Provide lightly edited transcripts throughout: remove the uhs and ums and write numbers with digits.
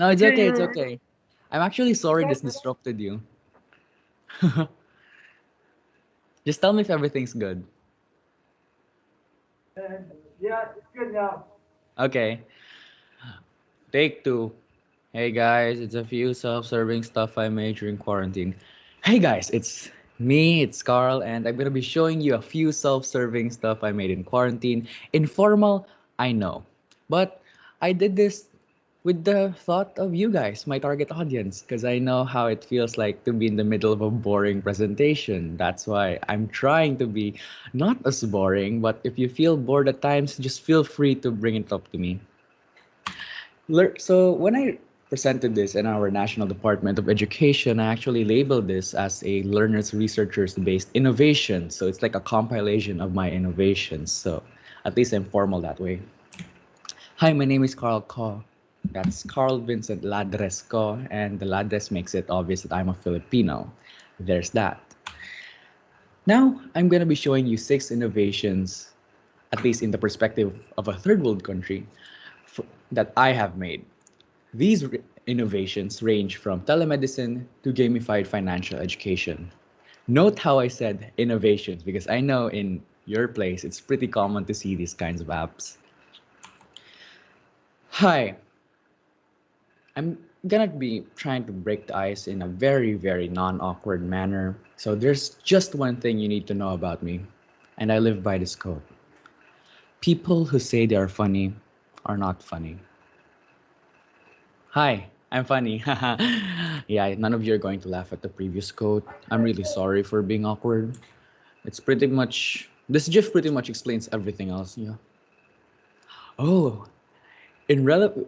No, it's Okay, okay. It's okay. I'm actually sorry this disrupted you. Just tell me if everything's good. yeah, it's good now. Okay. Take two. Hey guys, it's a few self-serving stuff I made during quarantine. Hey guys, it's me, it's Carl, and I'm gonna be showing you a few self-serving stuff I made in quarantine. Informal, I know. But I did this with the thought of you guys, my target audience, because I know how it feels like to be in the middle of a boring presentation. That's why I'm trying to be not as boring, but if you feel bored at times, just feel free to bring it up to me. So when I presented this in our National Department of Education, I actually labeled this as a learners researchers based innovation. So it's like a compilation of my innovations. So at least I'm formal that way. Hi, my name is Carl Ko. That's Carl Vincent Ladres Ko, and the Ladres makes it obvious that I'm a Filipino. There's that. Now, I'm going to be showing you 6 innovations, at least in the perspective of a third world country, that I have made. These innovations range from telemedicine to gamified financial education. Note how I said innovations because I know in your place it's pretty common to see these kinds of apps. Hi, I'm gonna be trying to break the ice in a very, very non awkward manner. So there's just one thing you need to know about me, and I live by this code. People who say they are funny are not funny. Hi, I'm funny. Yeah, none of you are going to laugh at the previous quote. I'm really sorry for being awkward. It's pretty much this GIF pretty much explains everything else. Yeah. Oh,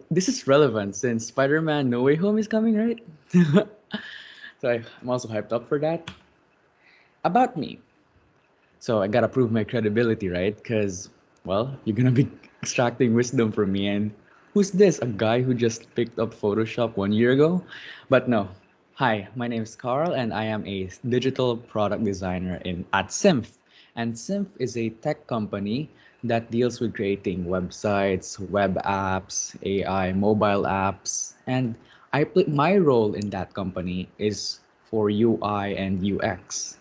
this is relevant since Spider-Man No Way Home is coming, right? So I'm also hyped up for that. About me. So I gotta prove my credibility, right? Because, well, you're gonna be extracting wisdom from me. And who's this? A guy who just picked up Photoshop 1 year ago? But no. Hi, my name is Carl, and I am a digital product designer at Symph. And Symph is a tech company that deals with creating websites, web apps, AI, mobile apps, and my role in that company is for UI and UX.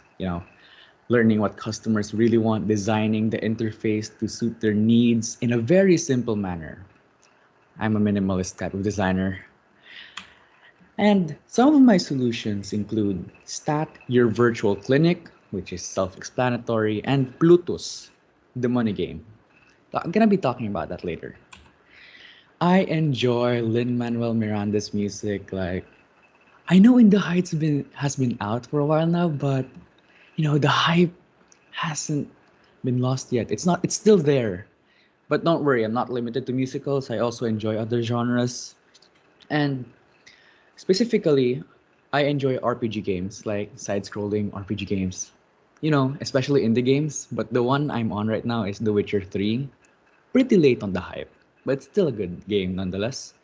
Learning what customers really want, designing the interface to suit their needs in a very simple manner. I'm a minimalist type of designer. And some of my solutions include Stat, your virtual clinic, which is self explanatory, and Plutus, the money game. I'm gonna be talking about that later. I enjoy Lin Manuel Miranda's music. Like, I know In the Heights has been out for a while now, but the hype hasn't been lost yet. It's still there. But don't worry, I'm not limited to musicals. I also enjoy other genres. And specifically, I enjoy RPG games, like side-scrolling RPG games. Especially indie games, but the one I'm on right now is The Witcher 3. Pretty late on the hype, but still a good game nonetheless.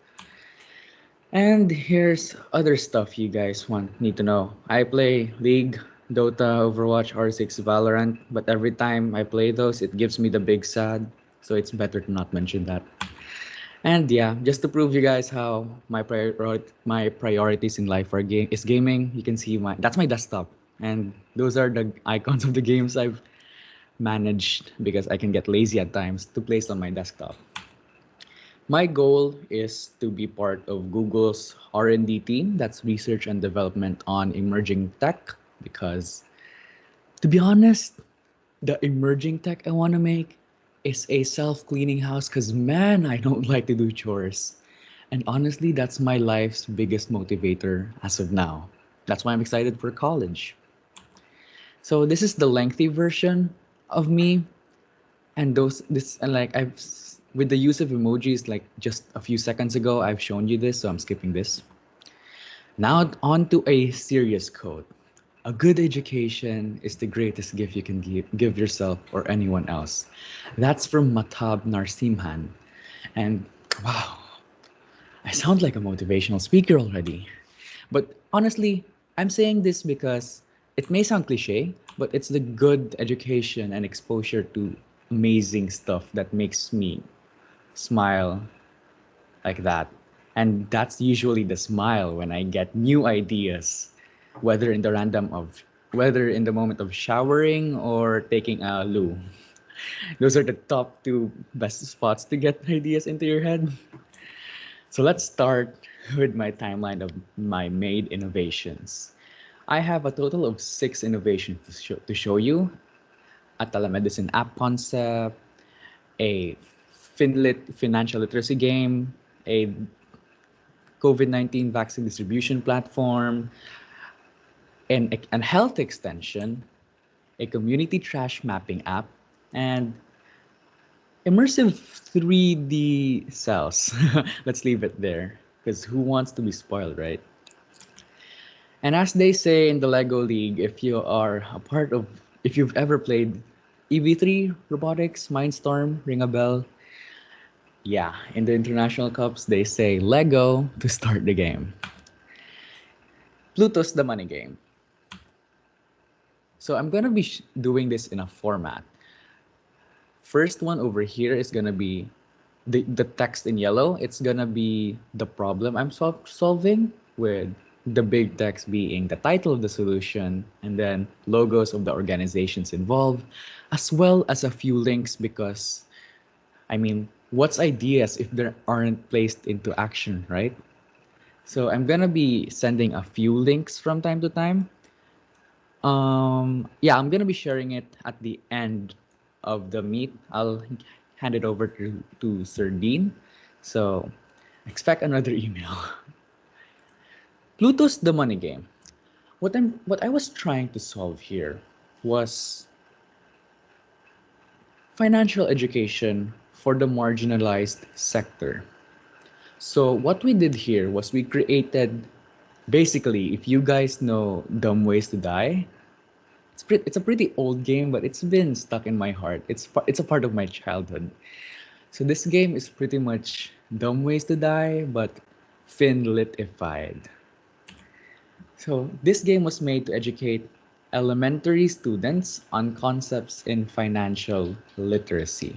And here's other stuff you guys need to know. I play League, Dota, Overwatch, R6, Valorant, but every time I play those, it gives me the big sad, so it's better to not mention that. And yeah, just to prove you guys how my priorities in life is gaming, you can see that's my desktop, and those are the icons of the games I've managed because I can get lazy at times to place on my desktop. My goal is to be part of Google's R&D team, that's research and development on emerging tech, because to be honest, the emerging tech I want to make is a self-cleaning house because man, I don't like to do chores. And honestly, that's my life's biggest motivator as of now. That's why I'm excited for college. So this is the lengthy version of me, and I've with the use of emojis like just a few seconds ago I've shown you this, so I'm skipping this. Now on to a serious quote. A good education is the greatest gift you can give yourself or anyone else. That's from Matab Narsimhan. And wow, I sound like a motivational speaker already. But honestly, I'm saying this because it may sound cliche, but it's the good education and exposure to amazing stuff that makes me smile like that. And that's usually the smile when I get new ideas, whether in the whether in the moment of showering or taking a loo. Those are the top two best spots to get ideas into your head. So let's start with my timeline of my made innovations. I have a total of 6 innovations to show you: a telemedicine app concept, a financial literacy game, a COVID-19 vaccine distribution platform, an health extension, a community trash mapping app, and immersive 3D cells. Let's leave it there, because who wants to be spoiled, right? And as they say in the Lego League, if you've ever played EV3 Robotics, Mindstorm, ring a bell? Yeah, in the international cups, they say Lego to start the game. Pluto's the money game. So I'm gonna be doing this in a format. First one over here is gonna be the text in yellow. It's gonna be the problem I'm solving, with the big text being the title of the solution, and then logos of the organizations involved, as well as a few links, because I mean, what's ideas if they aren't placed into action, right? So I'm gonna be sending a few links from time to time. Yeah, I'm gonna be sharing it at the end of the meet. I'll hand it over to Sir Dean. So expect another email. Pluto's the money game. What I was trying to solve here was financial education for the marginalized sector. So what we did here was we created, basically, if you guys know Dumb Ways to Die, it's a pretty old game, but it's been stuck in my heart. It's a part of my childhood. So this game is pretty much Dumb Ways to Die, but Finlitified. So this game was made to educate elementary students on concepts in financial literacy.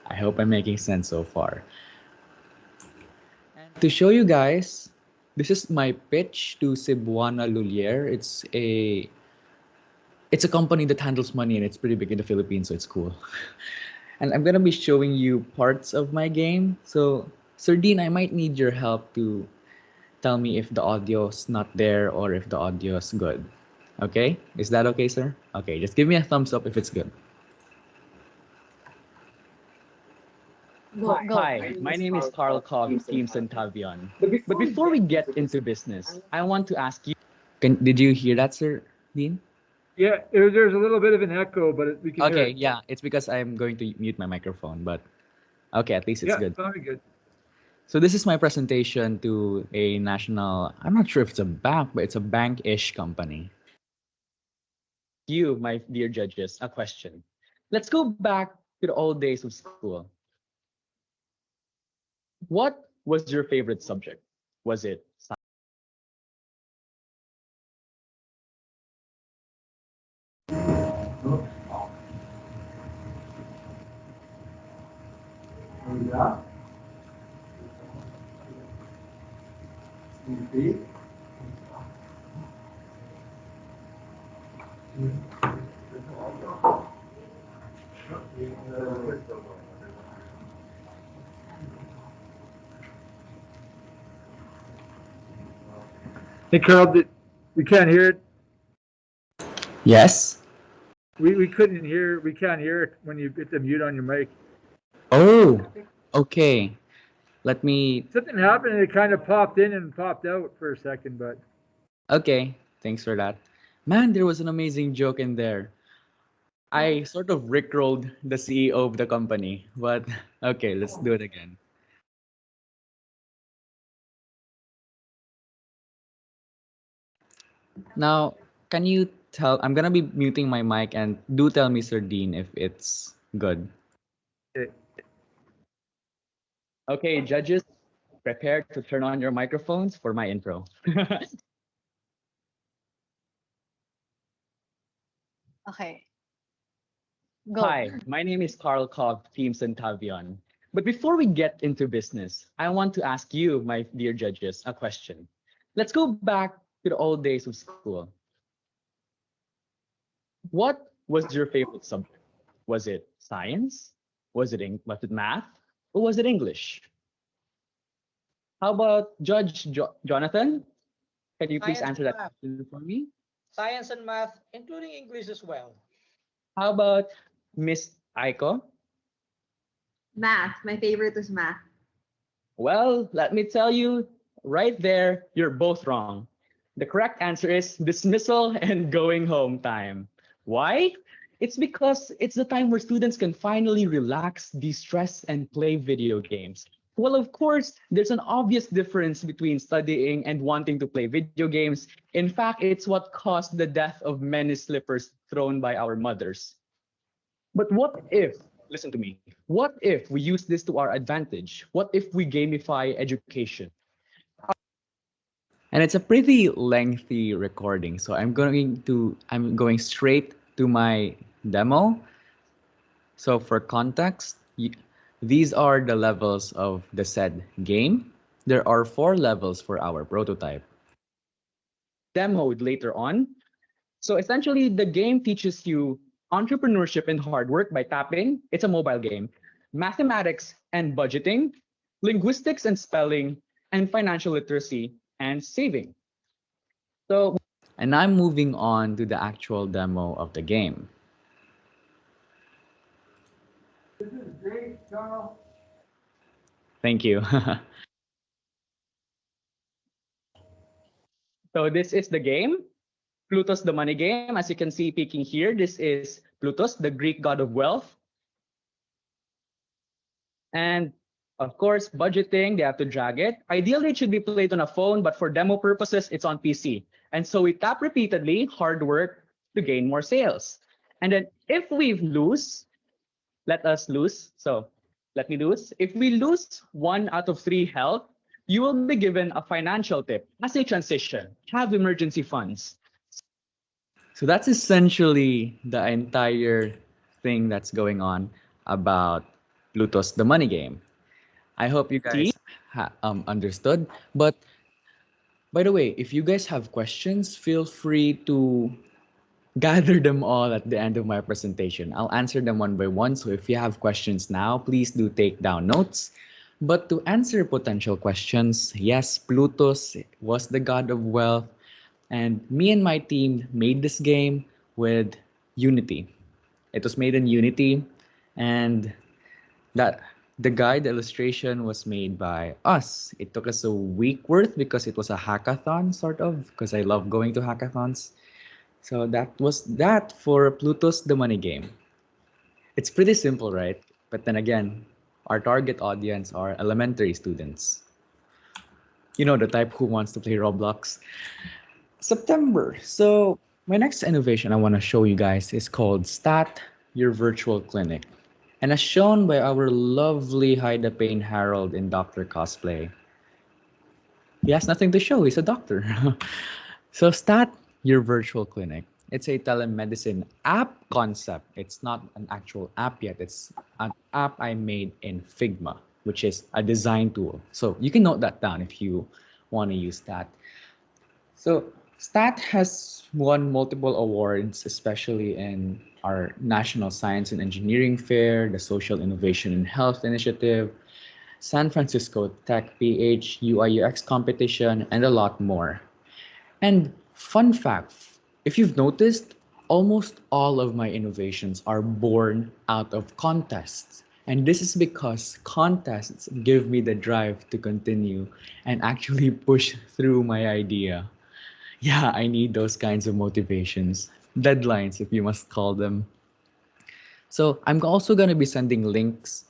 I hope I'm making sense so far. And to show you guys, this is my pitch to Cebuana Lulier. It's a company that handles money, and it's pretty big in the Philippines, so it's cool. And I'm gonna be showing you parts of my game. So, Sir Dean, I might need your help to tell me if the audio's not there or if the audio's good. Okay? Is that okay, sir? Okay, just give me a thumbs up if it's good. Go, go. Hi, my name is Carl Cog, Team Centavion. But before we get into business, I want to ask you. Did you hear that, Sir Dean? Yeah, there's a little bit of an echo, but we can hear Okay, it. yeah, it's because I'm going to mute my microphone, but okay, at least it's Yeah, good. very good. So this is my presentation to a national, I'm not sure if it's a bank, but it's a bank-ish company. You, my dear judges, a question. Let's go back to the old days of school. What was your favorite subject? Was it Yeah. Hey, Carl, we can't hear it. Yes? We couldn't hear. We can't hear it when you hit the mute on your mic. Oh, okay. Let me. Something happened and it kind of popped in and popped out for a second, but Okay, thanks for that. Man, there was an amazing joke in there. I sort of rickrolled the CEO of the company, but okay, let's do it again. Now, can you tell? I'm gonna be muting my mic, and do tell me, Sir Dean, if it's good. it, Okay, judges, prepare to turn on your microphones for my intro. Okay, go. Hi, my name is Carl Cog, Team Centavion. But before we get into business, I want to ask you, my dear judges, a question. Let's go back to the old days of school. What was your favorite subject? Was it science? Was it math? Or was it English? How about Jonathan? Can you please Science answer and that math. question for me? Science and math, including English as well. How about Miss Aiko? Math. My favorite was math. Well, let me tell you, right there, you're both wrong. The correct answer is dismissal and going home time. Why? It's because it's the time where students can finally relax, de-stress, and play video games. Well, of course, there's an obvious difference between studying and wanting to play video games. In fact, it's what caused the death of many slippers thrown by our mothers. But what if, listen to me, what if we use this to our advantage? What if we gamify education? And it's a pretty lengthy recording, so I'm going straight to my demo. So for context, these are the levels of the said game. There are 4 levels for our prototype. Demoed later on. So essentially, the game teaches you entrepreneurship and hard work by tapping. It's a mobile game. Mathematics and budgeting, linguistics and spelling, and financial literacy and saving. So And I'm moving on to the actual demo of the game. Thank you. So this is the game, Plutus the money game. As you can see peeking here, this is Plutus, the Greek god of wealth. And of course, budgeting, they have to drag it. Ideally, it should be played on a phone, but for demo purposes, it's on PC. And so we tap repeatedly, hard work to gain more sales. And then if we lose, let us lose. So let me lose. If we lose 1 out of 3 health, you will be given a financial tip as a transition. Have emergency funds. So that's essentially the entire thing that's going on about Pluto's the money game. I hope you See? guys understood. But by the way, if you guys have questions, feel free to gather them all at the end of my presentation. I'll answer them one by one. So if you have questions now, please do take down notes. But to answer potential questions, yes, Plutus was the god of wealth. And me and my team made this game with Unity. It was made in Unity, and that the guide illustration was made by us. It took us a week worth because it was a hackathon, sort of, because I love going to hackathons. So that was that for Pluto's the money game. It's pretty simple, right? But then again, our target audience are elementary students. You know, the type who wants to play Roblox. September. So my next innovation I want to show you guys is called Stat Your Virtual Clinic. And as shown by our lovely Haida Payne Harold in Doctor Cosplay, he has nothing to show. He's a doctor. So Stat Your Virtual Clinic. It's a telemedicine app concept. It's not an actual app yet. It's an app I made in Figma, which is a design tool. So you can note that down if you want to use that. So STAT has won multiple awards, especially in our National Science and Engineering Fair, the Social Innovation in Health Initiative, San Francisco Tech PH UI/UX competition, and a lot more. And fun fact, if you've noticed, almost all of my innovations are born out of contests. And this is because contests give me the drive to continue and actually push through my idea. Yeah, I need those kinds of motivations, deadlines, if you must call them. So I'm also going to be sending links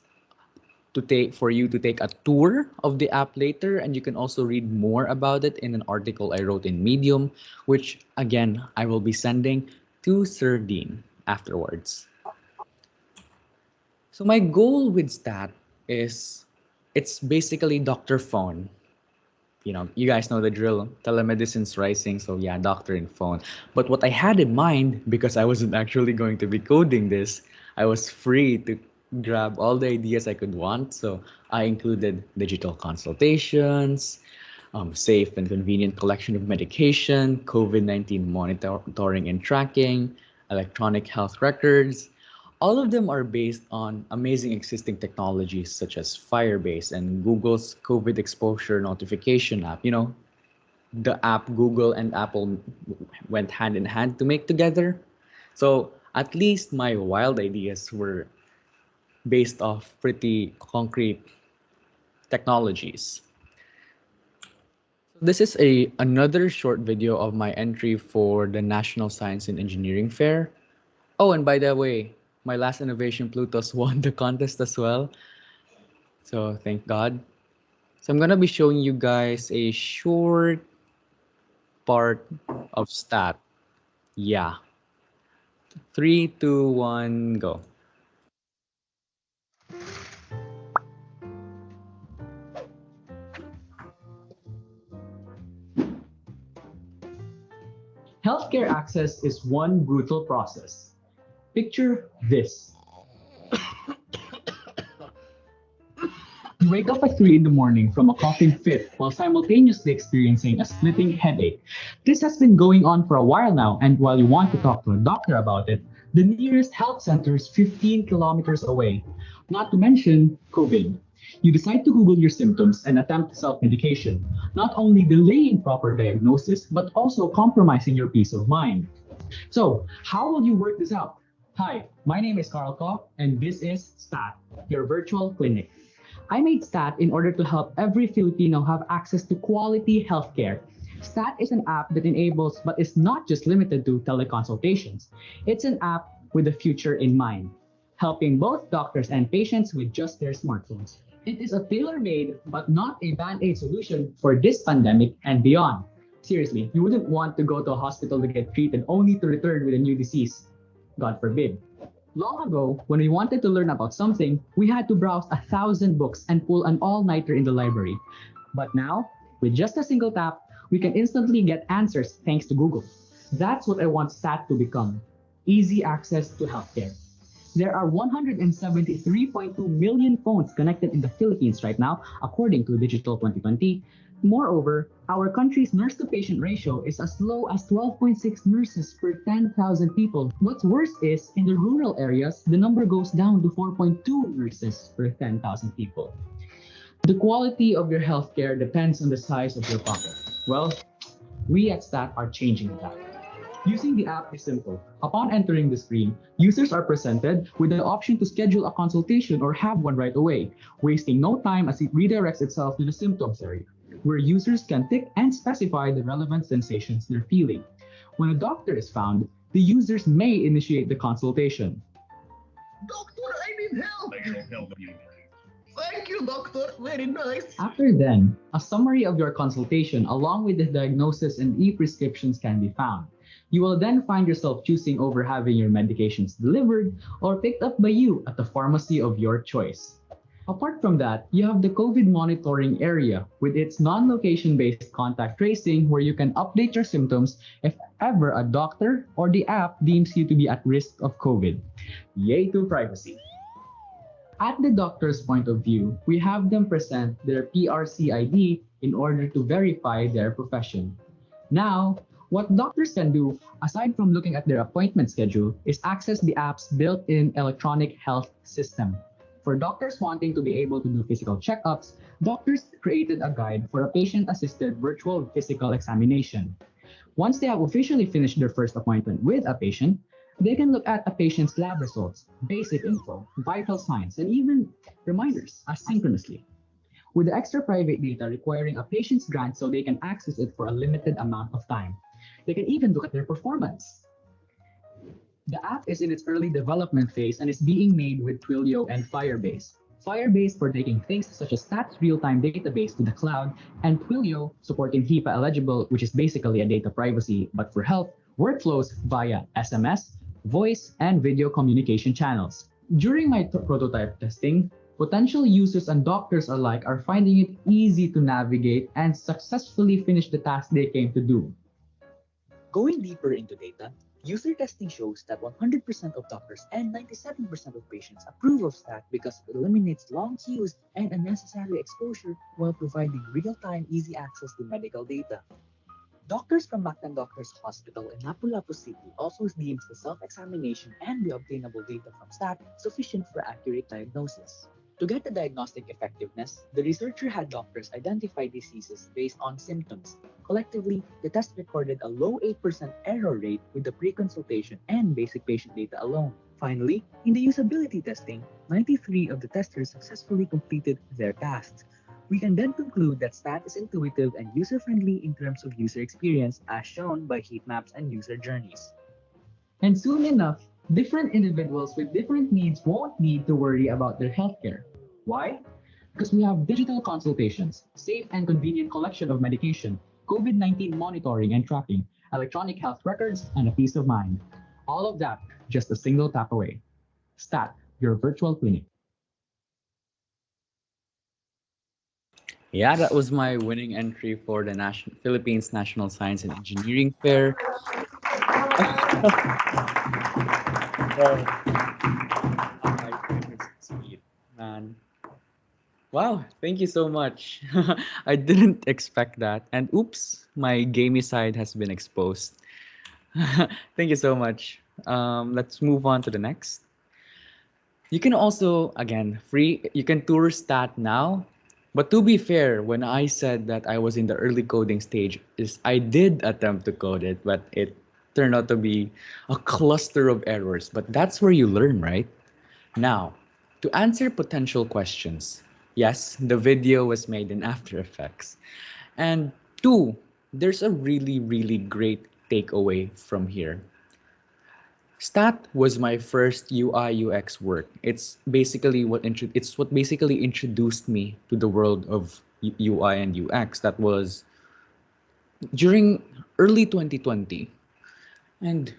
to take for you to take a tour of the app later, and you can also read more about it in an article I wrote in Medium, which again I will be sending to Sir Dean afterwards. So my goal with Stat is it's basically Dr. Phone. You guys know the drill. Telemedicine's rising, so yeah, doctor and phone. But what I had in mind, because I wasn't actually going to be coding this, I was free to grab all the ideas I could want. So I included digital consultations, safe and convenient collection of medication, COVID-19 monitoring and tracking, electronic health records. All of them are based on amazing existing technologies such as Firebase and Google's COVID exposure notification app. The app Google and Apple went hand in hand to make together. So at least my wild ideas were based off pretty concrete technologies. This is another short video of my entry for the National Science and Engineering Fair. Oh, and by the way, my last innovation Plutus won the contest as well. So thank God. So I'm gonna be showing you guys a short part of stat. Yeah. 3, 2, 1, go. Healthcare access is one brutal process. Picture this. You wake up at 3 in the morning from a coughing fit while simultaneously experiencing a splitting headache. This has been going on for a while now, and while you want to talk to a doctor about it, the nearest health center is 15 kilometers away. Not to mention COVID. You decide to Google your symptoms and attempt self medication, not only delaying proper diagnosis, but also compromising your peace of mind. So, how will you work this out? Hi, my name is Carl Koch, and this is STAT, your virtual clinic. I made STAT in order to help every Filipino have access to quality healthcare. STAT is an app that enables, but is not just limited to teleconsultations. It's an app with the future in mind, helping both doctors and patients with just their smartphones. It is a tailor-made, but not a band-aid solution for this pandemic and beyond. Seriously, you wouldn't want to go to a hospital to get treated only to return with a new disease. God forbid. Long ago, when we wanted to learn about something, we had to browse 1,000 books and pull an all-nighter in the library. But now, with just a single tap, we can instantly get answers thanks to Google. That's what I want STAT to become. Easy access to healthcare. There are 173.2 million phones connected in the Philippines right now, according to Digital 2020. Moreover, our country's nurse-to-patient ratio is as low as 12.6 nurses per 10,000 people. What's worse is, in the rural areas, the number goes down to 4.2 nurses per 10,000 people. The quality of your healthcare depends on the size of your pocket. Well, we at STAT are changing that. Using the app is simple. Upon entering the screen, users are presented with the option to schedule a consultation or have one right away, wasting no time as it redirects itself to the symptoms area, where users can tick and specify the relevant sensations they're feeling. When a doctor is found, the users may initiate the consultation. Doctor, I need help. I can help you. Thank you, doctor. Very nice. After then, a summary of your consultation along with the diagnosis and e-prescriptions can be found. You will then find yourself choosing over having your medications delivered or picked up by you at the pharmacy of your choice. Apart from that, you have the COVID monitoring area with its non-location based contact tracing where you can update your symptoms if ever a doctor or the app deems you to be at risk of COVID. Yay to privacy. At the doctor's point of view, we have them present their PRC ID in order to verify their profession. Now, what doctors can do, aside from looking at their appointment schedule, is access the app's built-in electronic health system. For doctors wanting to be able to do physical checkups, doctors created a guide for a patient-assisted virtual physical examination. Once they have officially finished their first appointment with a patient, they can look at a patient's lab results, basic info, vital signs, and even reminders asynchronously. With the extra private data requiring a patient's grant so they can access it for a limited amount of time. They can even look at their performance. The app is in its early development phase and is being made with Twilio and Firebase. Firebase for taking things such as Stats real-time database to the cloud, and Twilio supporting HIPAA eligible, which is basically a data privacy, but for health, workflows via SMS, voice, and video communication channels. During my prototype testing, potential users and doctors alike are finding it easy to navigate and successfully finish the task they came to do. Going deeper into data, User testing shows that 100% of doctors and 97% of patients approve of STAT because it eliminates long queues and unnecessary exposure while providing real-time easy access to medical data. Doctors from Mactan Doctors Hospital in Lapu-Lapu City also deems the self-examination and the obtainable data from STAT sufficient for accurate diagnosis. To get the diagnostic effectiveness, the researcher had doctors identify diseases based on symptoms. Collectively, the test recorded a low 8% error rate with the pre-consultation and basic patient data alone. Finally, in the usability testing, 93 of the testers successfully completed their tasks. We can then conclude that STAT is intuitive and user-friendly in terms of user experience as shown by heat maps and user journeys. And soon enough, different individuals with different needs won't need to worry about their healthcare. Why? Because we have digital consultations, safe and convenient collection of medication, COVID-19 monitoring and tracking, electronic health records, and a peace of mind. All of that just a single tap away. STAT, your virtual clinic. Yeah, that was my winning entry for the Philippines National Science and Engineering Fair. Bro, my favorite speed, man. Wow, thank you so much. I didn't expect that. And oops, my gamey side has been exposed. Thank you so much. Let's move on to the next. You can also, again, you can tour STAT now. But to be fair, when I said that I was in the early coding stage, I did attempt to code it, but it turned out to be a cluster of errors. But that's where you learn, right? Now, to answer potential questions, yes, the video was made in After Effects. And two, there's a really, really great takeaway from here. STAT was my first UI UX work. It's what basically introduced me to the world of UI and UX. That was during early 2020. And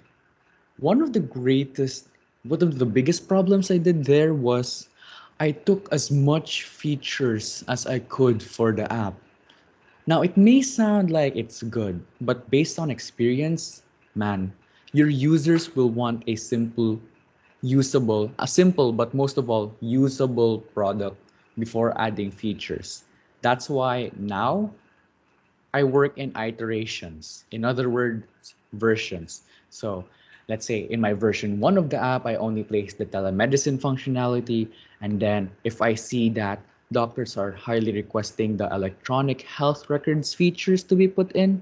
one of the biggest problems I did there was I took as much features as I could for the app. Now, it may sound like it's good, but based on experience, man, your users will want a simple but most of all, usable product before adding features. That's why now I work in iterations. In other words, versions. So let's say in my version 1 of the app, I only place the telemedicine functionality. And then if I see that doctors are highly requesting the electronic health records features to be put in,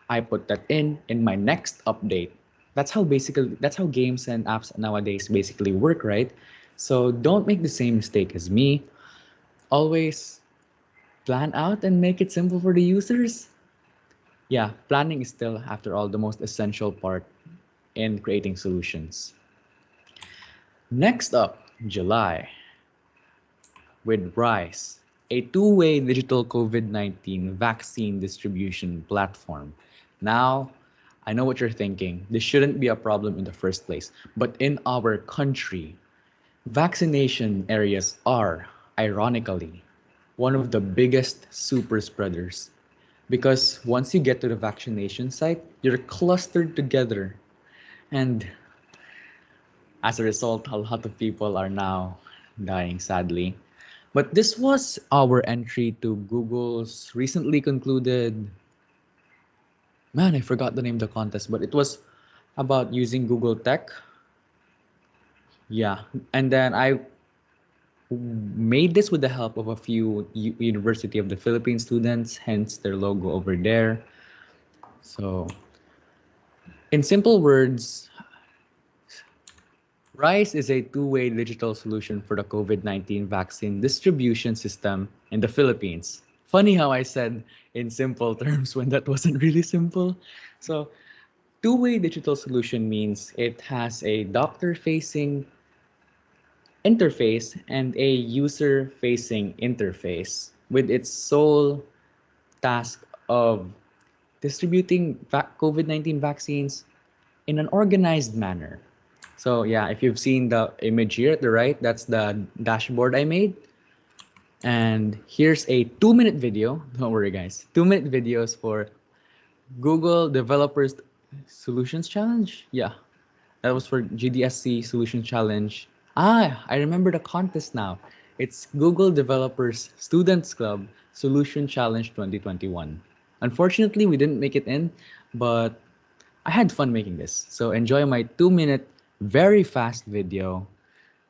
I put that in my next update. That's how games and apps nowadays basically work, right? So don't make the same mistake as me. Always plan out and make it simple for the users. Yeah, planning is still, after all, the most essential part in creating solutions. Next up, July, with RISE, a two-way digital COVID-19 vaccine distribution platform. Now, I know what you're thinking. This shouldn't be a problem in the first place. But in our country, vaccination areas are, ironically, one of the biggest super spreaders. Because once you get to the vaccination site, you're clustered together. And as a result, a lot of people are now dying, sadly. But this was our entry to Google's recently concluded. Man, I forgot the name of the contest, but it was about using Google Tech. Yeah, and then I made this with the help of a few University of the Philippines students, hence their logo over there. So, in simple words, RISE is a two-way digital solution for the COVID-19 vaccine distribution system in the Philippines. Funny how I said in simple terms when that wasn't really simple. So, two-way digital solution means it has a doctor-facing interface and a user-facing interface with its sole task of distributing COVID-19 vaccines in an organized manner. So yeah, if you've seen the image here at the right, that's the dashboard I made. And here's a 2-minute video. Don't worry guys, 2-minute videos for Google Developers Solutions Challenge. Yeah, That was for GDSC Solution Challenge. Ah, I remember the contest now. It's Google Developers Students Club Solution Challenge 2021. Unfortunately, we didn't make it in, but I had fun making this. So enjoy my 2 minute, very fast video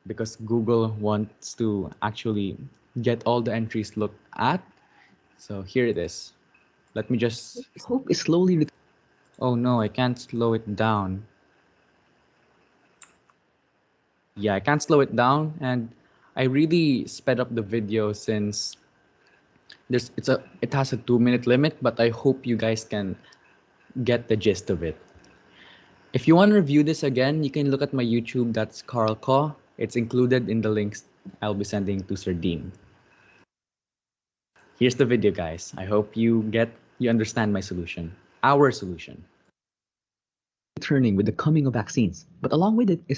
because Google wants to actually get all the entries looked at. So here it is. Let me just. Hope is slowly Oh no, I can't slow it down. Yeah, I can't slow it down, and I really sped up the video since it has a 2 minute limit, but I hope you guys can get the gist of it. If you want to review this again, you can look at my YouTube. That's Carl Ko. It's included in the links I'll be sending to Sir Dean. Here's the video, guys. I hope you understand my solution, our solution. returning with the coming of vaccines, but along with it is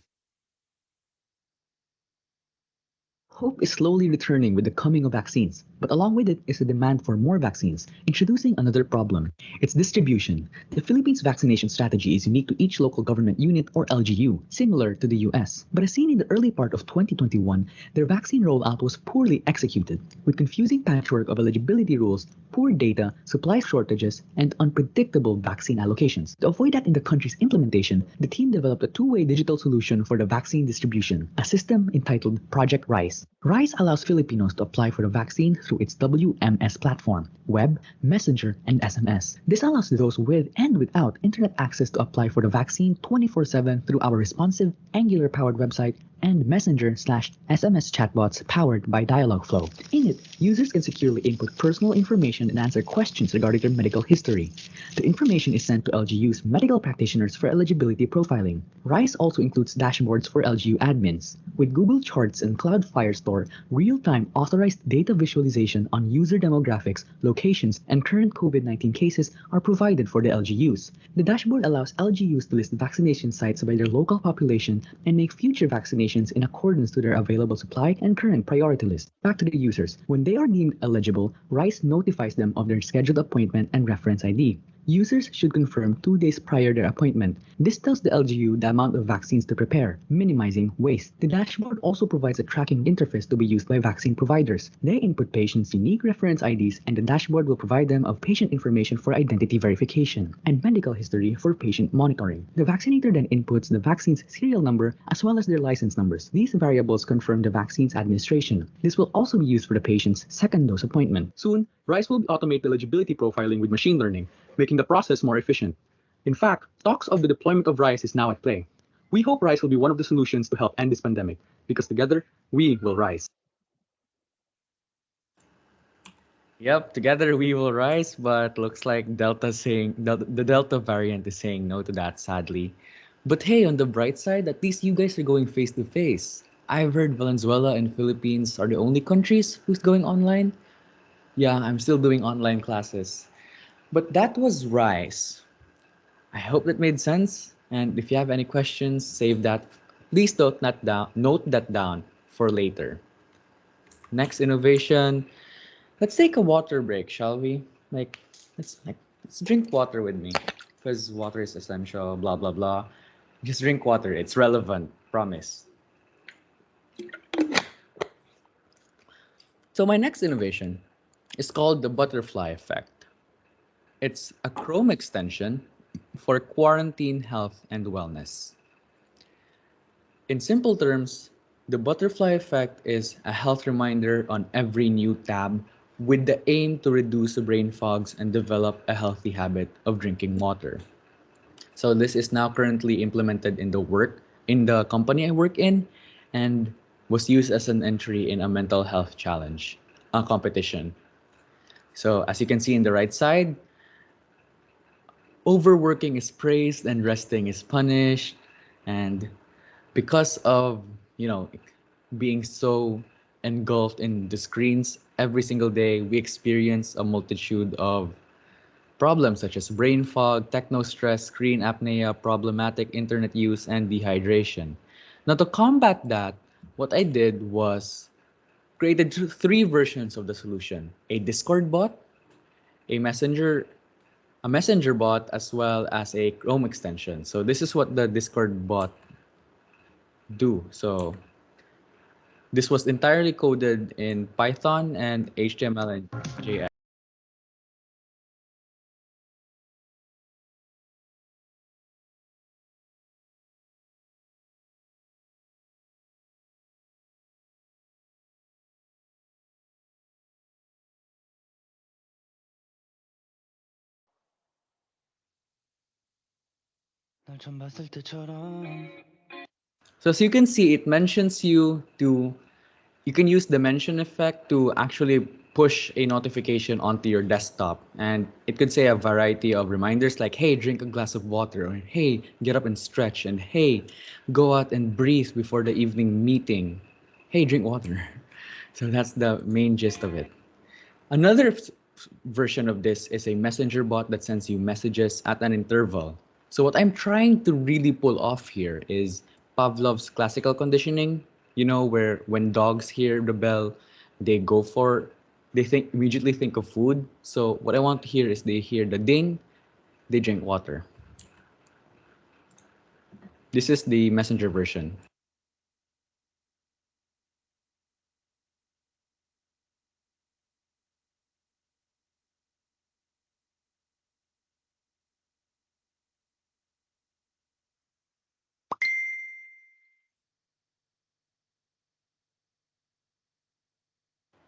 hope is slowly returning with the coming of vaccines, but along with it is a demand for more vaccines, introducing another problem, its distribution. The Philippines' vaccination strategy is unique to each local government unit or LGU, similar to the US. But as seen in the early part of 2021, their vaccine rollout was poorly executed, with confusing patchwork of eligibility rules, poor data, supply shortages, and unpredictable vaccine allocations. To avoid that in the country's implementation, the team developed a two-way digital solution for the vaccine distribution, a system entitled Project RISE. RISE allows Filipinos to apply for the vaccine through its WMS platform, web, messenger, and SMS. This allows those with and without internet access to apply for the vaccine 24/7 through our responsive, Angular-powered website and messenger/SMS chatbots powered by Dialogflow. In it, users can securely input personal information and answer questions regarding their medical history. The information is sent to LGU's medical practitioners for eligibility profiling. RISE also includes dashboards for LGU admins. With Google Charts and Cloud Firestore, real-time authorized data visualization on user demographics, locations, and current COVID-19 cases are provided for the LGUs. The dashboard allows LGUs to list vaccination sites by their local population and make future vaccinations in accordance to their available supply and current priority list. Back to the users. When they are deemed eligible, RISE notifies them of their scheduled appointment and reference ID. Users should confirm 2 days prior their appointment. This tells the LGU the amount of vaccines to prepare, minimizing waste. The dashboard also provides a tracking interface to be used by vaccine providers. They input patients' unique reference IDs, and the dashboard will provide them of patient information for identity verification and medical history for patient monitoring. The vaccinator then inputs the vaccine's serial number as well as their license numbers. These variables confirm the vaccine's administration. This will also be used for the patient's second dose appointment. Soon, RISE will automate eligibility profiling with machine learning, making the process more efficient. In fact, talks of the deployment of RISE is now at play. We hope RISE will be one of the solutions to help end this pandemic, because together, we will rise. Yep, together we will rise, but looks like the Delta variant is saying no to that, sadly. But hey, on the bright side, at least you guys are going face to face. I've heard Valenzuela and Philippines are the only countries who's going online. Yeah, I'm still doing online classes. But that was Rise. I hope that made sense. And if you have any questions, save that. Please note that down for later. Next innovation. Let's take a water break, shall we? Let's drink water with me. Because water is essential, blah blah blah. Just drink water. It's relevant. Promise. So my next innovation is called the butterfly effect. It's a Chrome extension for quarantine health and wellness. In simple terms, the butterfly effect is a health reminder on every new tab with the aim to reduce brain fogs and develop a healthy habit of drinking water. So this is now currently implemented in the company I work in and was used as an entry in a mental health challenge, a competition. So as you can see in the right side, overworking is praised and resting is punished. And because of, you know, being so engulfed in the screens every single day, we experience a multitude of problems such as brain fog, techno stress, screen apnea, problematic internet use, and dehydration. Now, to combat that, what I did was created three versions of the solution: a Discord bot, a messenger bot, as well as a Chrome extension. So this is what the Discord bot do. So this was entirely coded in Python and HTML and JS. So as you can see, it mentions you can use the mention effect to actually push a notification onto your desktop. And it could say a variety of reminders like, hey, drink a glass of water, or hey, get up and stretch, and hey, go out and breathe before the evening meeting. Hey, drink water. So that's the main gist of it. Another version of this is a messenger bot that sends you messages at an interval. So what I'm trying to really pull off here is Pavlov's classical conditioning, where when dogs hear the bell, they go for they think immediately think of food. So what I want to hear is they hear the ding, they drink water. This is the messenger version.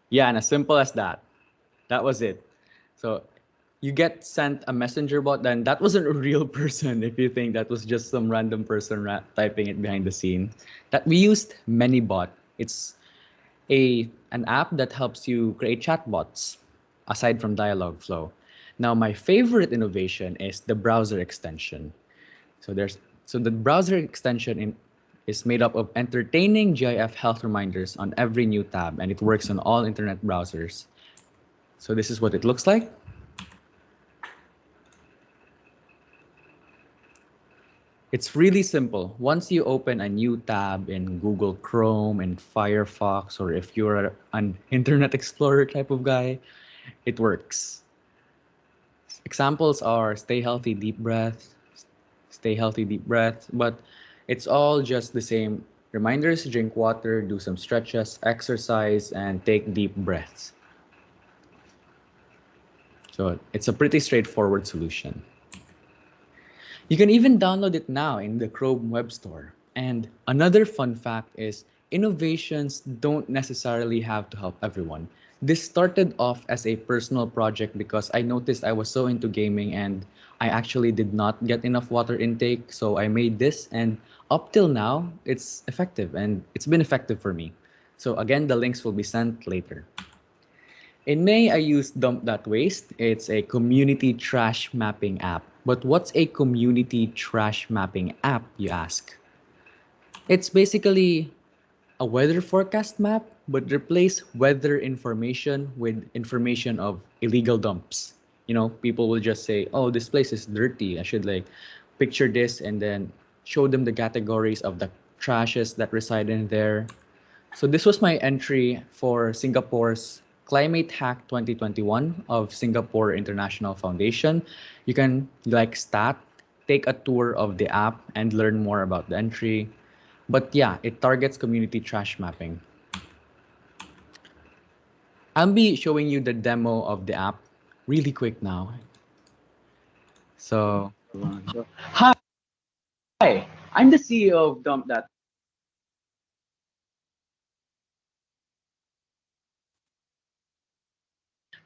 Yeah, and as simple as that. That was it. So you get sent a messenger bot, then that wasn't a real person if you think that was just some random person typing it behind the scene. That we used ManyBot. It's an app that helps you create chatbots aside from Dialogflow. Now my favorite innovation is the browser extension. So the browser extension is made up of entertaining GIF health reminders on every new tab, and it works on all internet browsers. So this is what it looks like. It's really simple. Once you open a new tab in Google Chrome and Firefox, or if you're an Internet Explorer type of guy, it works. Examples are stay healthy, deep breath, stay healthy, deep breath, but it's all just the same. Reminders, drink water, do some stretches, exercise, and take deep breaths. So it's a pretty straightforward solution. You can even download it now in the Chrome Web Store. And another fun fact is innovations don't necessarily have to help everyone. This started off as a personal project because I noticed I was so into gaming and I actually did not get enough water intake. So I made this, and up till now, it's effective and it's been effective for me. So again, the links will be sent later. In May, I used Dump That Waste. It's a community trash mapping app. But what's a community trash mapping app, you ask? It's basically a weather forecast map, but replace weather information with information of illegal dumps. People will just say, oh, this place is dirty. I should picture this and then show them the categories of the trashes that reside in there. So this was my entry for Singapore's Climate Hack 2021 of Singapore International Foundation. You can take a tour of the app and learn more about the entry. But yeah, it targets community trash mapping. I'll be showing you the demo of the app really quick now. So, Hi, I'm the CEO of Dump That.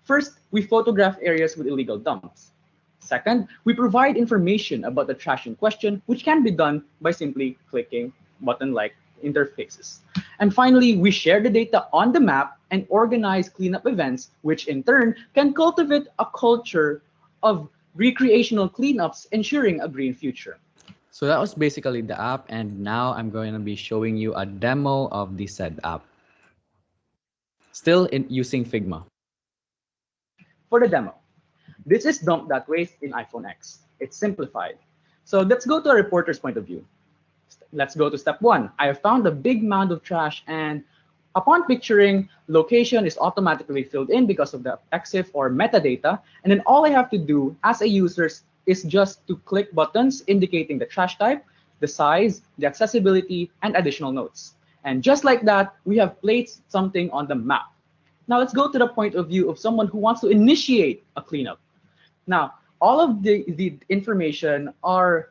First, we photograph areas with illegal dumps. Second, we provide information about the trash in question, which can be done by simply clicking button-like interfaces. And finally, we share the data on the map and organize cleanup events, which in turn can cultivate a culture of recreational cleanups, ensuring a green future. so that was basically the app, and now I'm going to be showing you a demo of the said app. Still using Figma. For the demo, this is Dump That Waste in iPhone X. It's simplified. So let's go to a reporter's point of view. Let's go to step one. I have found a big mound of trash, and upon picturing, location is automatically filled in because of the EXIF or metadata. And then all I have to do as a user is just to click buttons indicating the trash type, the size, the accessibility, and additional notes. And just like that, we have placed something on the map. Now let's go to the point of view of someone who wants to initiate a cleanup. Now, all of the information are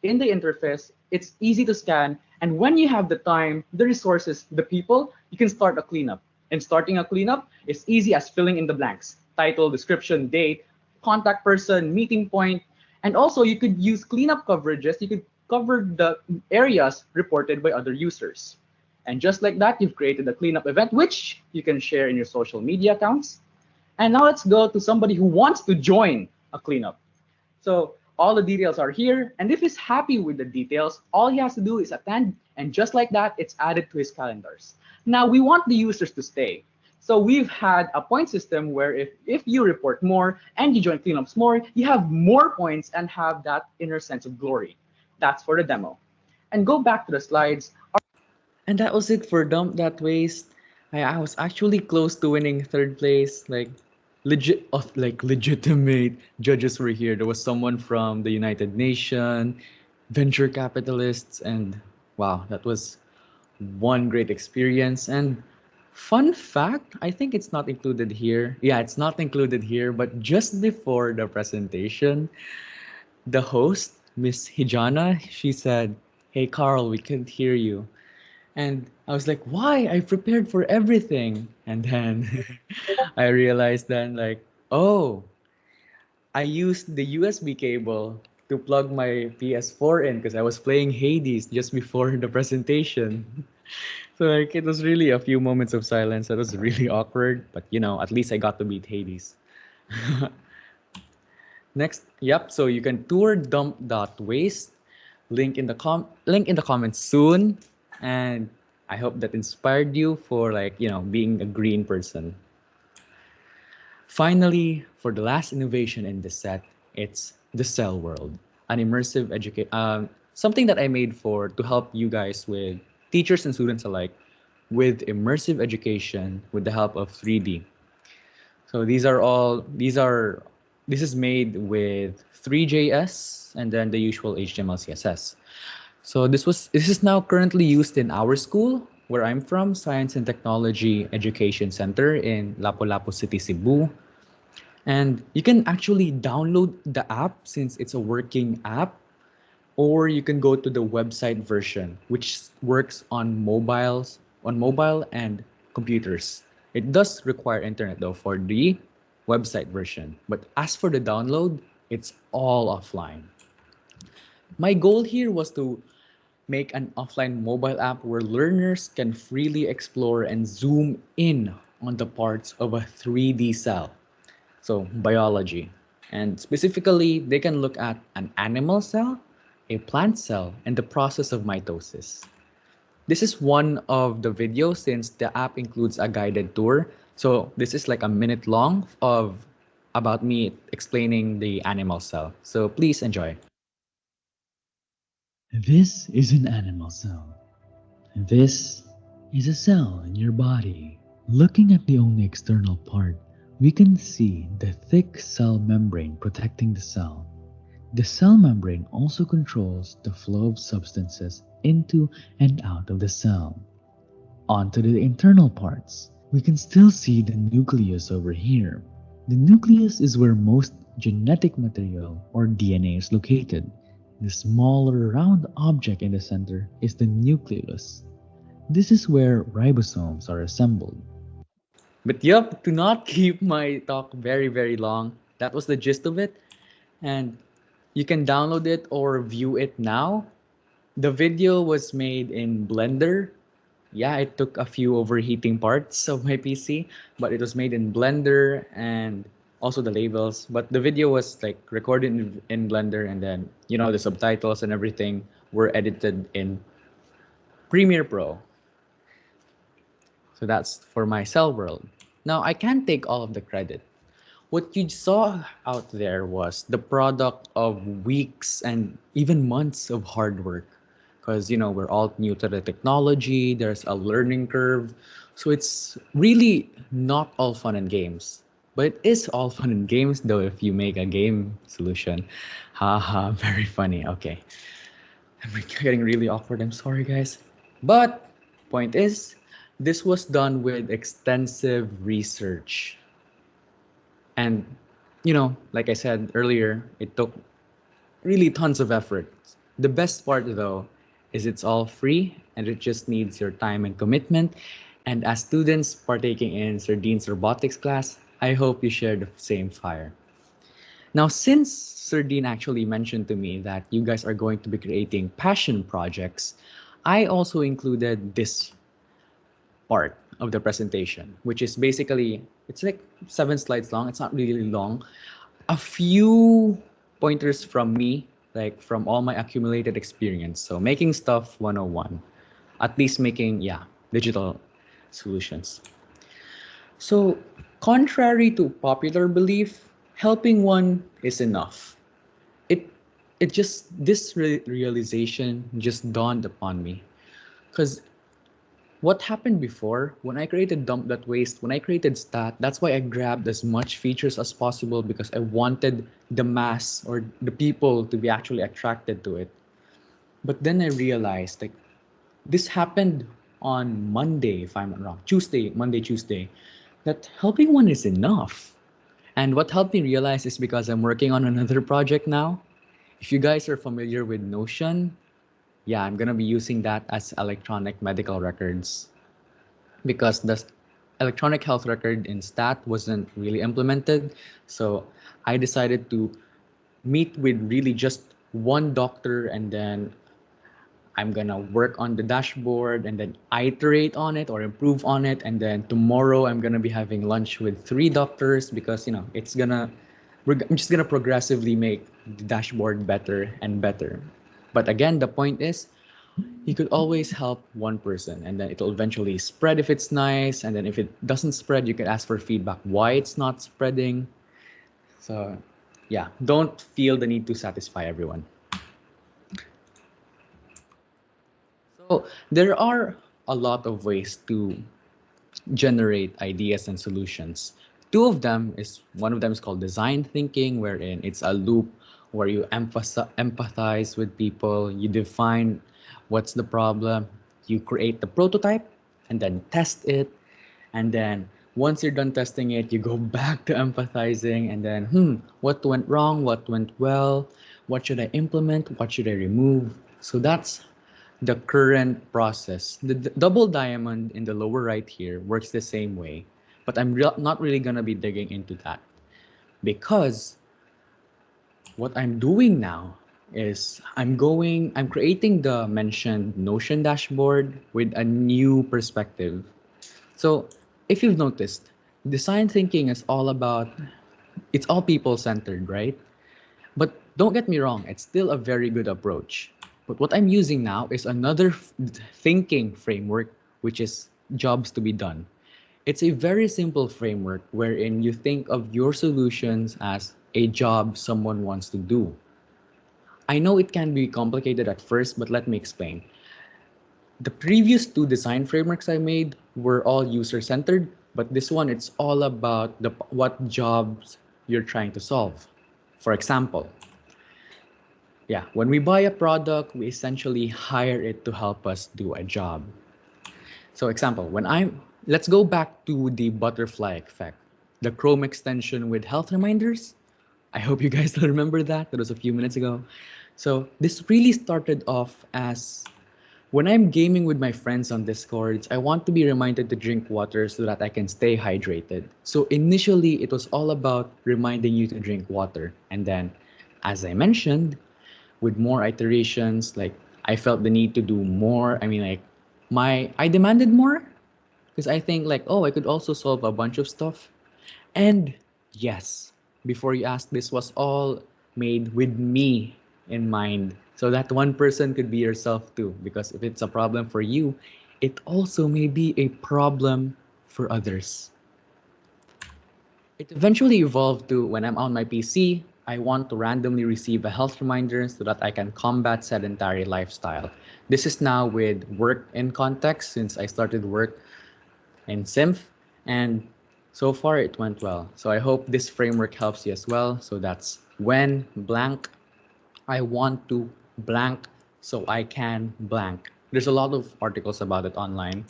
in the interface. It's easy to scan. And when you have the time, the resources, the people, you can start a cleanup. And starting a cleanup is easy as filling in the blanks: title, description, date, contact person, meeting point. And also you could use cleanup coverages. You could cover the areas reported by other users. And just like that, you've created a cleanup event, which you can share in your social media accounts. And now let's go to somebody who wants to join a cleanup. So all the details are here. And if he's happy with the details, all he has to do is attend. And just like that, it's added to his calendars. Now we want the users to stay. So we've had a point system where if you report more and you join cleanups more, you have more points and have that inner sense of glory. That's for the demo. And go back to the slides. And that was it for Dump That Waste. I was actually close to winning third place. Legitimate judges were here. There was someone from the United Nations, venture capitalists, and wow, that was one great experience. And fun fact, I think it's not included here. Yeah, it's not included here, but just before the presentation, the host, Miss Hijana, she said, "Hey Carl, we can't hear you." And I was like, why? I prepared for everything. And then I realized then like, oh, I used the USB cable to plug my PS4 in because I was playing Hades just before the presentation. So like it was really a few moments of silence. That was really awkward, but at least I got to beat Hades. Next, yep, so you can tour dump.waste. Link in the comments soon. And I hope that inspired you for being a green person. Finally, for the last innovation in this set, it's the Cell World, an immersive something that I made to help you guys with teachers and students alike with immersive education with the help of 3D. So this is made with 3JS and then the usual HTML CSS. So this is now currently used in our school where I'm from, Science and Technology Education Center in Lapu-Lapu City, Cebu. And you can actually download the app since it's a working app, or you can go to the website version, which works on mobile and computers. It does require internet though for the website version. But as for the download, it's all offline. My goal here was to make an offline mobile app where learners can freely explore and zoom in on the parts of a 3D cell. So, biology. And specifically, they can look at an animal cell, a plant cell, and the process of mitosis. This is one of the videos since the app includes a guided tour. So, this is like a minute long of about me explaining the animal cell. So, please enjoy. This is an animal cell. This is a cell in your body. Looking at the only external part, we can see the thick cell membrane protecting the cell. The cell membrane also controls the flow of substances into and out of the cell. Onto the internal parts, we can still see the nucleus over here. The nucleus is where most genetic material or DNA is located. The smaller round object in the center is the nucleus. This is where ribosomes are assembled. But yep, to not keep my talk very, very long, that was the gist of it. And you can download it or view it now. The video was made in Blender. Yeah, it took a few overheating parts of my PC, but it was made in Blender and also the labels. But the video was like recorded in Blender, and then the subtitles and everything were edited in Premiere Pro. So that's for my Cell World. Now I can't take all of the credit. What you saw out there was the product of weeks and even months of hard work. Because we're all new to the technology, there's a learning curve. So it's really not all fun and games. But it is all fun and games though if you make a game solution. Haha, very funny. Okay. I'm getting really awkward. I'm sorry, guys. But point is, this was done with extensive research. And, like I said earlier, it took really tons of effort. The best part, though, is it's all free and it just needs your time and commitment. And as students partaking in Sir Dean's robotics class, I hope you share the same fire. Now, since Sir Dean actually mentioned to me that you guys are going to be creating passion projects, I also included this part of the presentation, which is basically, it's like 7 slides long. It's not really long. A few pointers from me, like from all my accumulated experience. So making stuff 101, at least making, yeah, digital solutions. So contrary to popular belief, helping one is enough. It it just this realization just dawned upon me because what happened before when I created dump that waste, when I created stat, that's why I grabbed as much features as possible because I wanted the mass or the people to be actually attracted to it. But then I realized like this happened on Monday, if I'm not wrong, Tuesday, Monday, Tuesday, that helping one is enough. And what helped me realize is because I'm working on another project now. If you guys are familiar with Notion, yeah, I'm gonna be using that as electronic medical records because the electronic health record in stat wasn't really implemented. So I decided to meet with really just one doctor and then I'm gonna work on the dashboard and then iterate on it or improve on it. And then tomorrow I'm gonna be having lunch with 3 doctors because I'm just gonna progressively make the dashboard better and better. But again, the point is you could always help one person and then it'll eventually spread if it's nice. And then if it doesn't spread, you can ask for feedback why it's not spreading. So yeah, don't feel the need to satisfy everyone. So there are a lot of ways to generate ideas and solutions. One of them is called design thinking, wherein it's a loop where you empathize with people, you define what's the problem, you create the prototype, and then test it, and then once you're done testing it, you go back to empathizing, and then what went wrong, what went well, what should I implement, what should I remove. So that's the current process. The double diamond in the lower right here works the same way, but I'm not really gonna be digging into that because what I'm doing now is I'm creating the mentioned Notion dashboard with a new perspective. So if you've noticed, design thinking is it's all people centered, right? But don't get me wrong, it's still a very good approach. But what I'm using now is another thinking framework, which is jobs to be done. It's a very simple framework wherein you think of your solutions as a job someone wants to do. I know it can be complicated at first, but let me explain. The previous 2 design frameworks I made were all user-centered, but this one, it's all about what jobs you're trying to solve. For example, yeah, when we buy a product, we essentially hire it to help us do a job. So example, let's go back to the butterfly effect, the Chrome extension with health reminders. I hope you guys still remember that. That was a few minutes ago. So this really started off as when I'm gaming with my friends on Discord, I want to be reminded to drink water so that I can stay hydrated. So initially, it was all about reminding you to drink water. And then, as I mentioned, with more iterations, like I felt the need to do more. I mean, like I demanded more because I think like, oh, I could also solve a bunch of stuff. And yes, before you ask, this was all made with me in mind. So that one person could be yourself too. Because if it's a problem for you, it also may be a problem for others. It eventually evolved to when I'm on my PC, I want to randomly receive a health reminder so that I can combat sedentary lifestyle. This is now with work in context since I started work in SIMF and so far it went well. So I hope this framework helps you as well. So that's when blank, I want to blank so I can blank. There's a lot of articles about it online.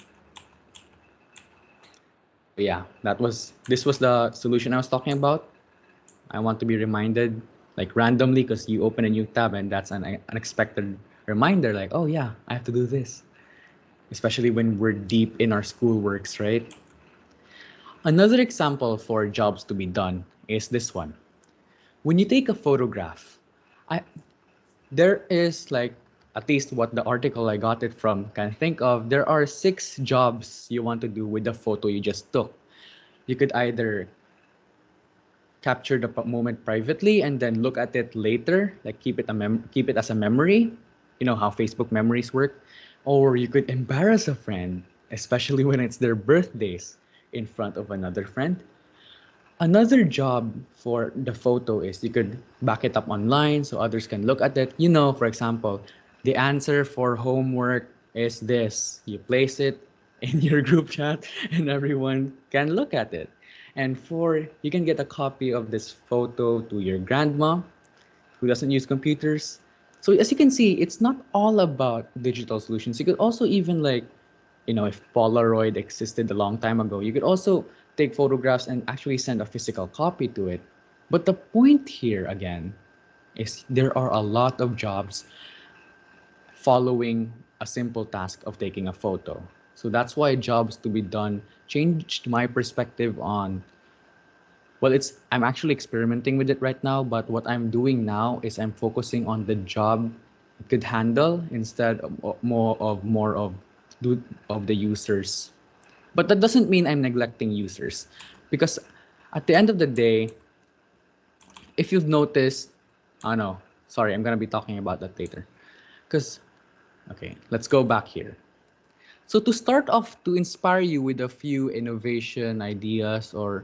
Yeah, this was the solution I was talking about. I want to be reminded like randomly because you open a new tab and that's an unexpected reminder like, oh yeah, I have to do this. Especially when we're deep in our school works, right? Another example for jobs to be done is this one. When you take a photograph, I there is like at least what the article I got it from can think of, there are 6 jobs you want to do with the photo you just took. You could either capture the moment privately and then look at it later, like keep it as a memory. You know how Facebook memories work. Or you could embarrass a friend, especially when it's their birthdays, in front of another friend. Another job for the photo is you could back it up online so others can look at it. You know, for example, the answer for homework is this. You place it in your group chat and everyone can look at it. And you can get a copy of this photo to your grandma who doesn't use computers. So as you can see, it's not all about digital solutions. You could also even like, you know, if Polaroid existed a long time ago, you could also take photographs and actually send a physical copy to it. But the point here again is there are a lot of jobs following a simple task of taking a photo. So that's why jobs to be done changed my perspective on, well, I'm actually experimenting with it right now, but what I'm doing now is I'm focusing on the job it could handle instead of more of the users. But that doesn't mean I'm neglecting users, because at the end of the day, if you've noticed, oh no, sorry, I'm gonna be talking about that later. Because okay, let's go back here. So to start off, to inspire you with a few innovation ideas or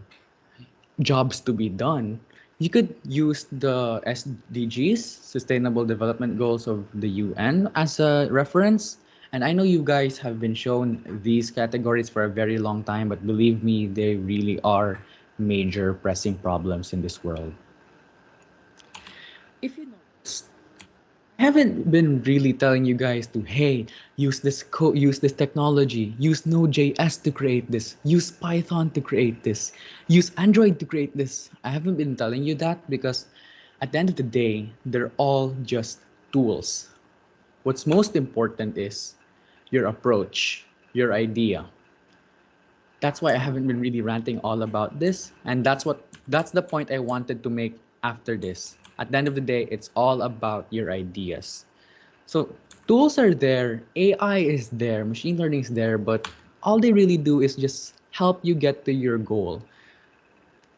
jobs to be done, you could use the SDGs, Sustainable Development Goals of the UN, as a reference. And I know you guys have been shown these categories for a very long time, but believe me, they really are major pressing problems in this world. If you notice, I haven't been really telling you guys to, hey, use this code, use this technology, use Node.js to create this, use Python to create this, use Android to create this. I haven't been telling you that because at the end of the day, they're all just tools. What's most important is your approach, your idea. That's why I haven't been really ranting all about this. And that's the point I wanted to make after this. At the end of the day, it's all about your ideas. So tools are there, AI is there, machine learning is there, but all they really do is just help you get to your goal.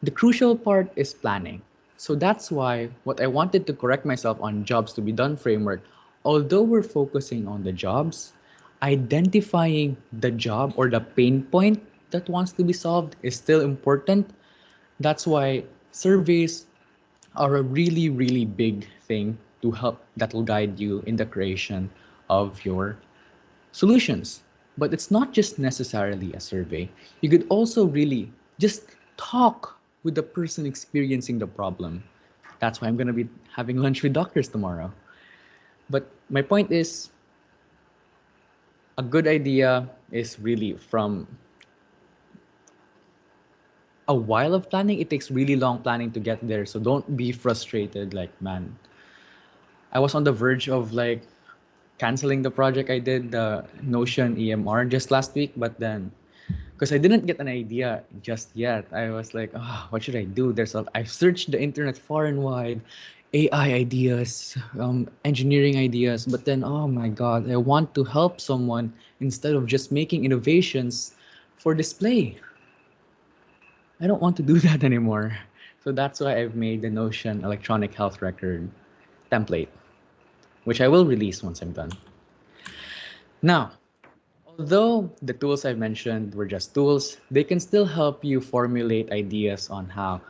The crucial part is planning. So that's why what I wanted to correct myself on jobs to be done framework, although we're focusing on the jobs, identifying the job or the pain point that wants to be solved is still important. That's why surveys are a really, really big thing to help that will guide you in the creation of your solutions. But it's not just necessarily a survey. You could also really just talk with the person experiencing the problem. That's why I'm going to be having lunch with doctors tomorrow. But my point is, a good idea is really from a while of planning. It takes really long planning to get there. So don't be frustrated. Like, man, I was on the verge of like canceling the project I did, the Notion EMR, just last week. But then, because I didn't get an idea just yet, I was like, oh, what should I do? I've searched the internet far and wide, AI ideas, engineering ideas. But then, oh my God, I want to help someone instead of just making innovations for display. I don't want to do that anymore. So that's why I've made the Notion electronic health record template, which I will release once I'm done. Now, although the tools I mentioned were just tools, they can still help you formulate ideas on how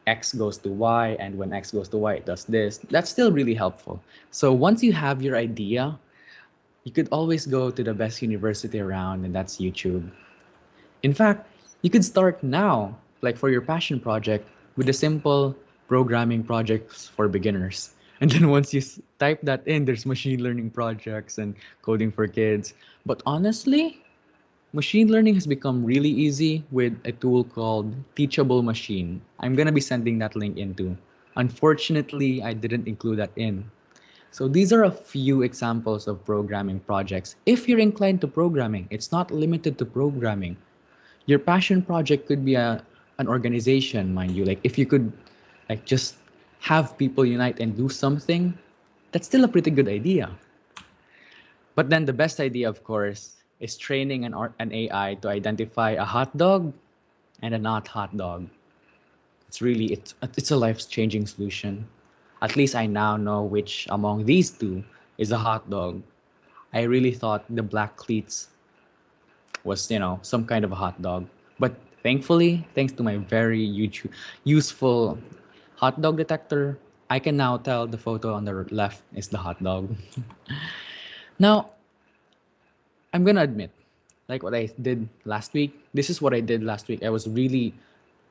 X goes to Y, and when X goes to Y, it does this. That's still really helpful. So once you have your idea, you could always go to the best university around, and that's YouTube. In fact, you could start now, like for your passion project, with a simple programming projects for beginners. And then once you type that in, there's machine learning projects and coding for kids. But honestly, machine learning has become really easy with a tool called Teachable Machine. I'm gonna be sending that link into. Unfortunately, I didn't include that in. So these are a few examples of programming projects. If you're inclined to programming, it's not limited to programming. Your passion project could be an organization, mind you. Like if you could like just have people unite and do something, that's still a pretty good idea. But then the best idea, of course, is training an AI to identify a hot dog and a not hot dog. It's a life-changing solution. At least I now know which among these two is a hot dog. I really thought the black cleats was, some kind of a hot dog. But thankfully, thanks to my very useful hot dog detector, I can now tell the photo on the left is the hot dog. Now, I'm gonna admit, like what I did last week, this is what I did last week. I was really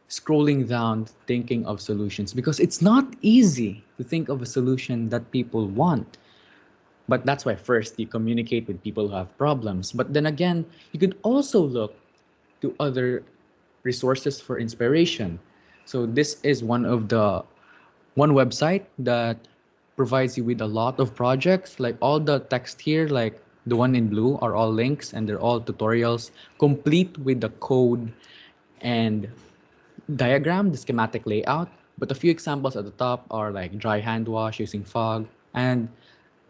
scrolling down thinking of solutions because it's not easy to think of a solution that people want. But that's why first you communicate with people who have problems. But then again, you could also look to other resources for inspiration. So this is one website that provides you with a lot of projects. Like all the text here, like the one in blue, are all links and they're all tutorials complete with the code and diagram, the schematic layout. But a few examples at the top are like dry hand wash using fog. And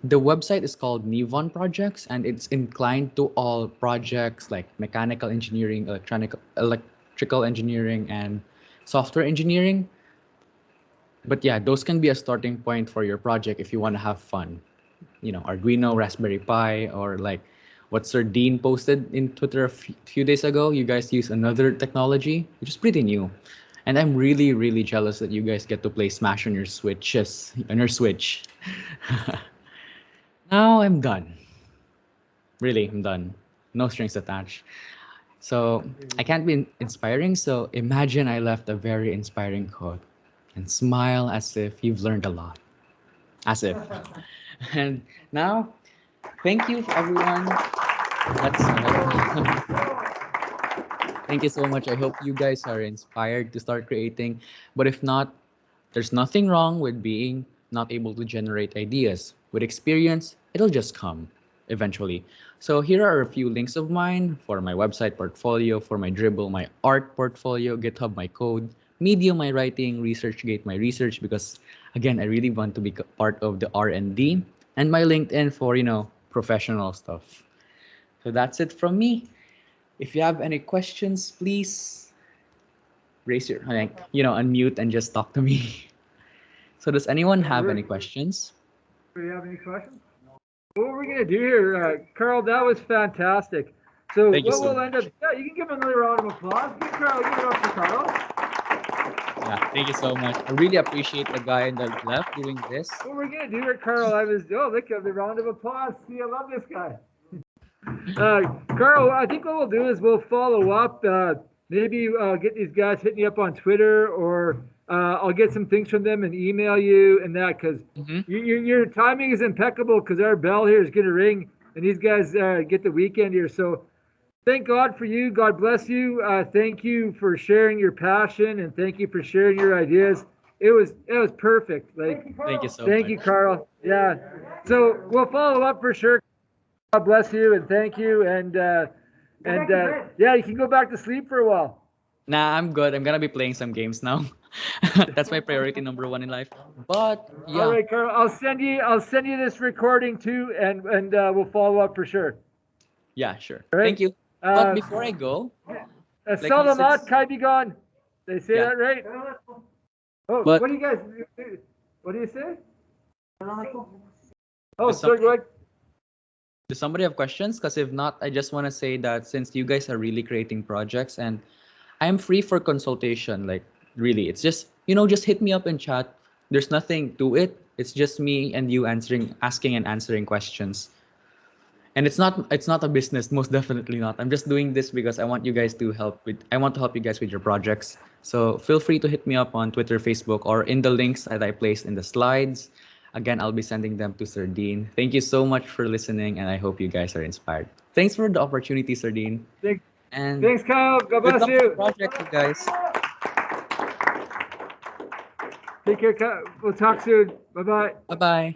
the website is called Nivon Projects, and it's inclined to all projects like mechanical engineering, electrical engineering, and software engineering. But yeah, those can be a starting point for your project if you want to have fun. Arduino, Raspberry Pi, or like what Sir Dean posted in Twitter a few days ago. You guys use another technology, which is pretty new. And I'm really, really jealous that you guys get to play Smash on your Switch. Now I'm done. Really, I'm done. No strings attached. So I can't be inspiring, so imagine I left a very inspiring quote and smile as if you've learned a lot. As if. And now, thank you everyone. That's Thank you so much. I hope you guys are inspired to start creating. But if not, there's nothing wrong with being not able to generate ideas. With experience, it'll just come eventually. So here are a few links of mine for my website portfolio, for my Dribble, my art portfolio, GitHub, my code, Medium, my writing, ResearchGate, my research, because again, I really want to be part of the R&D, and my LinkedIn for, professional stuff. So that's it from me. If you have any questions, please raise your, unmute and just talk to me. So does anyone have any questions? Do you have any questions? What we're gonna do here, Carl, that was fantastic. So Thank you what so we'll end up, yeah, you can give him another round of applause. Give it up for Carl. Yeah, thank you so much. I really appreciate the guy in the left doing this. What we're gonna do here, Carl, look at the round of applause. See, I love this guy. Carl, I think what we'll do is we'll follow up. Maybe get these guys hitting you up on Twitter, or I'll get some things from them and email you and that, because your timing is impeccable, because our bell here is going to ring and these guys get the weekend here. So thank God for you. God bless you. Thank you for sharing your passion, and thank you for sharing your ideas. It was perfect. Like, Thank you so much. thank you, Carl. Yeah. So we'll follow up for sure. God bless you and thank you. And yeah, you can go back to sleep for a while. Nah, I'm good. I'm gonna be playing some games now. That's my priority number one in life. But yeah. All right, Carl. I'll send you this recording too, and we'll follow up for sure. Yeah, sure. All right. Thank you. But before I go, Salamat, Kaibigan. They say that right? Oh, but, what do you say? Oh, sorry, go ahead. Does somebody have questions? Because if not, I just want to say that since you guys are really creating projects and I'm free for consultation, like really, it's just, just hit me up in chat. There's nothing to it. It's just me and you asking and answering questions. And it's not a business, most definitely not. I'm just doing this because I want you guys to help you guys with your projects. So feel free to hit me up on Twitter, Facebook, or in the links that I placed in the slides. Again, I'll be sending them to Sir Dean. Thank you so much for listening, and I hope you guys are inspired. Thanks for the opportunity, Sir Dean. And Thanks, Kyle. God good bless luck with you. the project, you guys. Take care, Kyle. We'll talk soon. Bye bye. Bye bye.